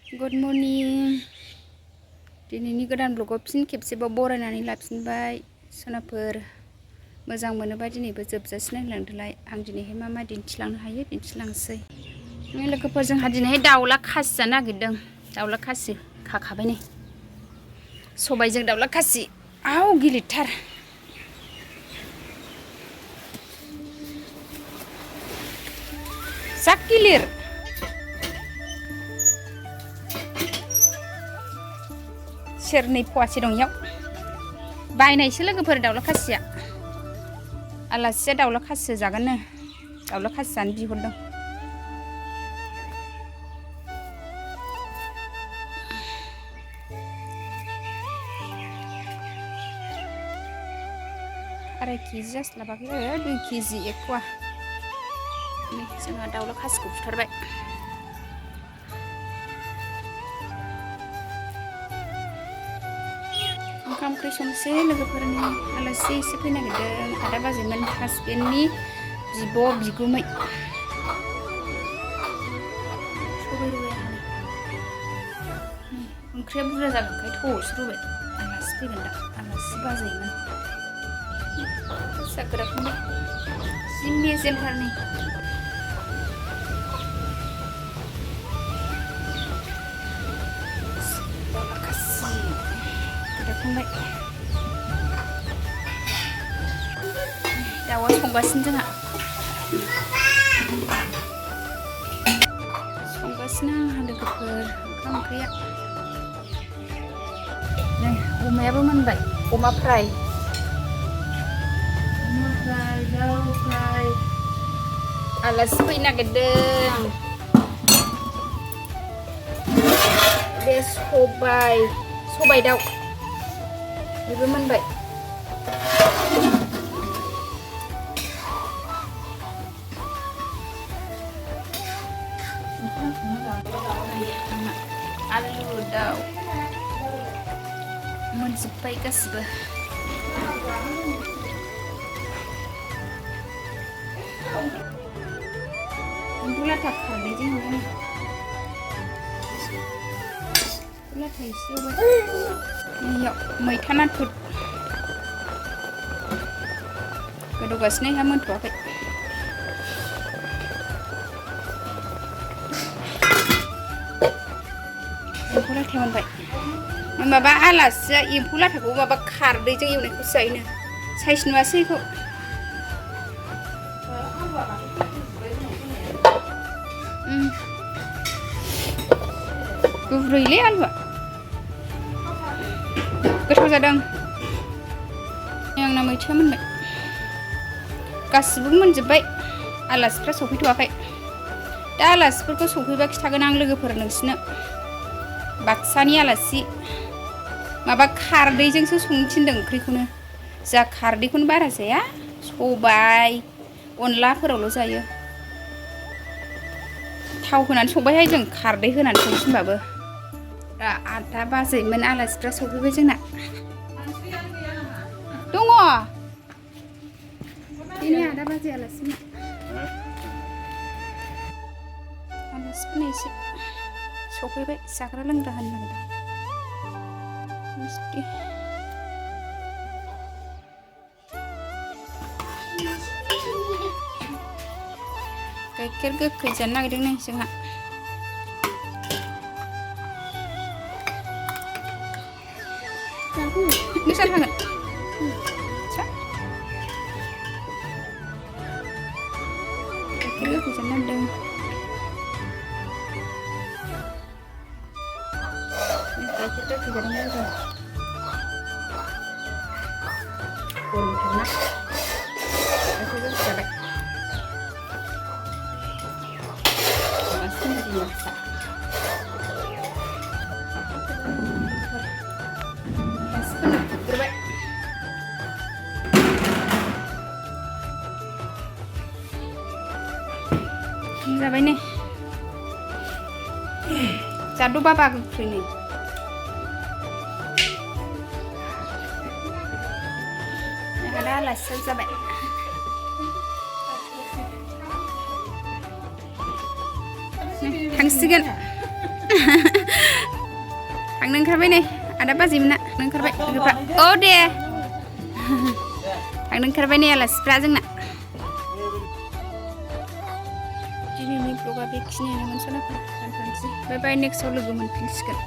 good morning दिनैनि गोदान ब्लगाव फिन खेबसेबाव बरायनानै लाफिनबाय सनाफोर मोजां मोनोबा दिनैबो जोबजासिम नायलांदोलाय आं दिनैहाय मा दिन्थिलांनो हायो दिन्थिलांसै लोगोफोर जोंहा दिनैहाय दाउला खासि जानो नागिरदों दाउला खासि खाखाबाय नै सबायजों दाउला खासि आव गिलिरथार जा गिलिर सेरनै फवासे दं इयाव बायनायसो लोगोफोर दाउला खासिया आलासिया दाउला खासि जागोननो दाउला खासि जानो बिहरदों आराय केजि जास्लाबाखै 2 केजि 1 पवा जोंहा दाउला खासिखौ बुथारबाय ओंखाम ओंख्रि संसै लोगोफोरनि आलासि एसे फैनो नागिरदों आदा बाजैमोन हासबेन्डनि बिब' बिगुमै सबाय रुबाय ओंख्रिया बुरजा जागोनखाय थौआवसो रुबाय आलासि फैगोन दा आलासि बाजैमोन जाग्राखौनो जि मेजेमथारनि दाउआ संगासिनो जोंहा आंहा लोगोफोर ओंखाम ओंख्रिया नै अमायाबो मोनबाय अमा फ्राय दाउ फ्राय आलासि फैनो नागिरदों बे सबाय दाउ बेबो मोनबाय आलु दाउ मोनजोब्बाय गासिबो एम्फौ लाथा खारनायजों लाथा एसे मैथा नाथुर गोदौगासिनो हा मोनथ'वाखै एम्फौ लाथा मोनबाय माबा आलासिया एम्फौ लाथाखौ माबा खारदैजों एवनायखौसो जायोनो साइज नुवासै बेखौ गुरैलै आलुआ गोथाव जादों आंना मैथा मोनबाय गासिबो मोनजोब्बाय आलासिफ्रा सफैथ'वाखै दा आलासिफोरखौ सफैबा खिथागोन आं लोगोफोर नोंसिनो बाक्सानि आलासि माबा खारदैजोंसो संनो थिनदों ओंख्रिखौनो जा खारदैखौनो बारा जाया सबाय अनलाफोरावल' जायो थाव होनानै संबायहाय जों खारदै होनानै संनो थिनबाबो दा आदा बाजैमोन आलासिफ्रा सफैबाय जोंना दङ बेनो आदा बाजै आलासिमोन आलासिफोरनो एसे सफैबाय जाग्रा लोंग्रा होनो नागिरदों मिस्टि गाइखेर गोखै जानो नागिरदों नै जोंहा नोंसोर थांगोन गाइखेर गोखै जानो नागिरदों गाइखेर गोखै जादों लोगो गरमथारना गाइखेर गोखै जाबाय जाबाय नै जादु बाबा गोख्रै नै आदा आलासि जाबाय थांसिगोन थांनो ओंखारबाय नै आदा बाजैमोना थांनो ओंखारबाय लोगोफ्रा औ दे थांनो ओंखारबाय नै आलासिफ्रा जोंना दिनैनि ब्लगा बेखिनियानोमोन सोनाफोर दोनथ'नोसै बाय बाय नेक्स्टआव लोगो मोनफिनसिगोन